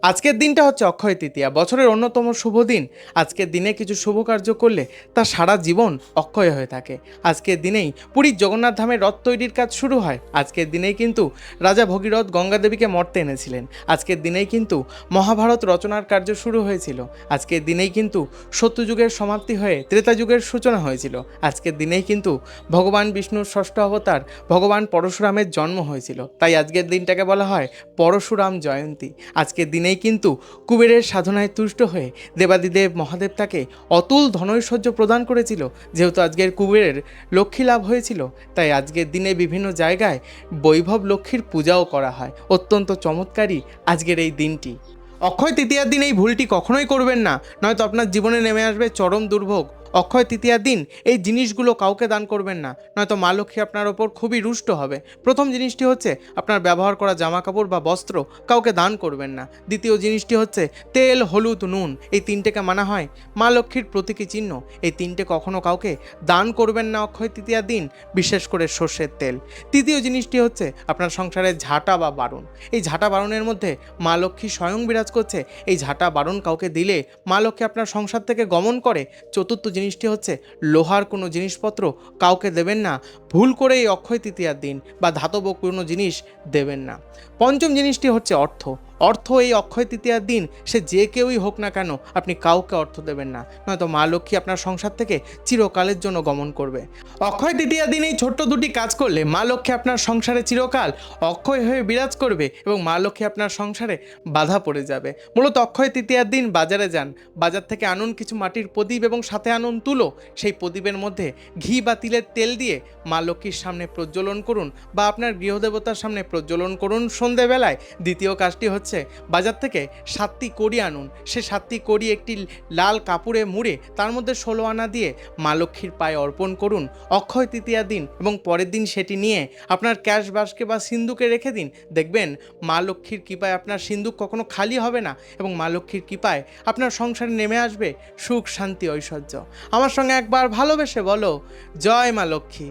আজকের দিনটা হচ্ছে অক্ষয় তৃতীয়া, বছরের অন্যতম শুভ দিন। আজকের দিনে কিছু শুভ কার্য করলে তা সারা জীবন অক্ষয় হয়ে থাকে। আজকের দিনেই পুরীর জগন্নাথ ধামের রথ তৈরির কাজ শুরু হয়। আজকের দিনেই কিন্তু রাজা ভগীরথ গঙ্গা দেবীকে মর্তে এনেছিলেন। আজকের দিনেই কিন্তু মহাভারত রচনার কার্য শুরু হয়েছিল। আজকের দিনেই কিন্তু সত্যযুগের সমাপ্তি হয়ে ত্রেতা যুগের সূচনা হয়েছিল। আজকের দিনেই কিন্তু ভগবান বিষ্ণুর ষষ্ঠ অবতার ভগবান পরশুরামের জন্ম হয়েছিল। তাই আজকের দিনটাকে বলা হয় পরশুরাম জয়ন্তী। আজকের দিনেই কিন্তু কুবেরের সাধনায় তুষ্ট হয়ে দেবাদিদেব মহাদেব তাকে অতুল ধনৈশ্বর্য প্রদান করেছিল। যেহেতু আজকের কুবেরের লক্ষ্মী লাভ হয়েছিল, তাই আজকের দিনে বিভিন্ন জায়গায় বৈভব লক্ষ্মীর পূজাও করা হয়। অত্যন্ত চমৎকারী আজকের এই দিনটি। অক্ষয় তৃতীয়ার দিন এই ভুলটি কখনোই করবেন না, নয়তো আপনার জীবনে নেমে আসবে চরম দুর্ভোগ। অক্ষয় তৃতীয়ার দিন এই জিনিসগুলো কাউকে দান করবেন না, নয়তো মা লক্ষ্মী আপনার ওপর খুবই রুষ্ট হবে। প্রথম জিনিসটি হচ্ছে আপনার ব্যবহার করা জামা কাপড় বা বস্ত্র কাউকে দান করবেন না। দ্বিতীয় জিনিসটি হচ্ছে তেল, হলুদ, নুন, এই তিনটেকে মানা হয় মা লক্ষ্মীর প্রতীকী চিহ্ন। এই তিনটে কখনো কাউকে দান করবেন না অক্ষয় তৃতীয়ার দিন, বিশেষ করে সর্ষের তেল। তৃতীয় জিনিসটি হচ্ছে আপনার সংসারে ঝাঁটা বা বারণ। এই ঝাঁটা বারণের মধ্যে মা লক্ষ্মী স্বয়ং বিরাজ করছে। এই ঝাঁটা বারণ কাউকে দিলে মা লক্ষ্মী আপনার সংসার থেকে গমন করে। চতুর্থ জিনিসটি হচ্ছে লোহার কোনো জিনিসপত্র কাউকে দেবেন না ভুল করে এই অক্ষয় তৃতীয়ার দিন, বা ধাতব কোনো জিনিস দেবেন না। পঞ্চম জিনিসটি হচ্ছে অর্থ। অর্থ এই অক্ষয় তৃতীয়ার দিন সে যে কেউই হোক না কেন, আপনি কাউকে অর্থ দেবেন না, নয়তো মা লক্ষ্মী আপনার সংসার থেকে চিরকালের জন্য গমন করবে। অক্ষয় তৃতীয়ার দিন এই ছোট্ট দুটি কাজ করলে মা লক্ষ্মী আপনার সংসারে চিরকাল অক্ষয় হয়ে বিরাজ করবে এবং মা লক্ষ্মী আপনার সংসারে বাধা পড়ে যাবে। মূলত অক্ষয় তৃতীয়ার দিন বাজারে যান, বাজার থেকে আনুন কিছু মাটির প্রদীপ এবং সাথে আনুন তুলো। সেই প্রদীপের মধ্যে ঘি বা তিলের তেল দিয়ে মা লক্ষ্মীর সামনে প্রজ্বলন করুন বা আপনার গৃহদেবতার সামনে প্রজ্বলন করুন সন্ধেবেলায়। দ্বিতীয় কাজটি হচ্ছে বাজার থেকে 7টি কড়ি আনুন। সে 7টি কড়ি একটি লাল কাপড়ে মুড়ে তার মধ্যে 16 আনা দিয়ে মা লক্ষ্মীর পায়ে অর্পণ করুন অক্ষয় তৃতীয়ার দিন, এবং পরের দিন সেটি নিয়ে আপনার ক্যাশ বাস্কে বা সিন্দুকে রেখে দিন। দেখবেন মা লক্ষ্মীর কৃপায় আপনার সিন্দুক কখনো খালি হবে না এবং মা লক্ষ্মীর কৃপায় আপনার সংসারে নেমে আসবে সুখ, শান্তি, ঐশ্বর্য। আমার সঙ্গে একবার ভালোবেসে বলো, জয় মা লক্ষ্মী।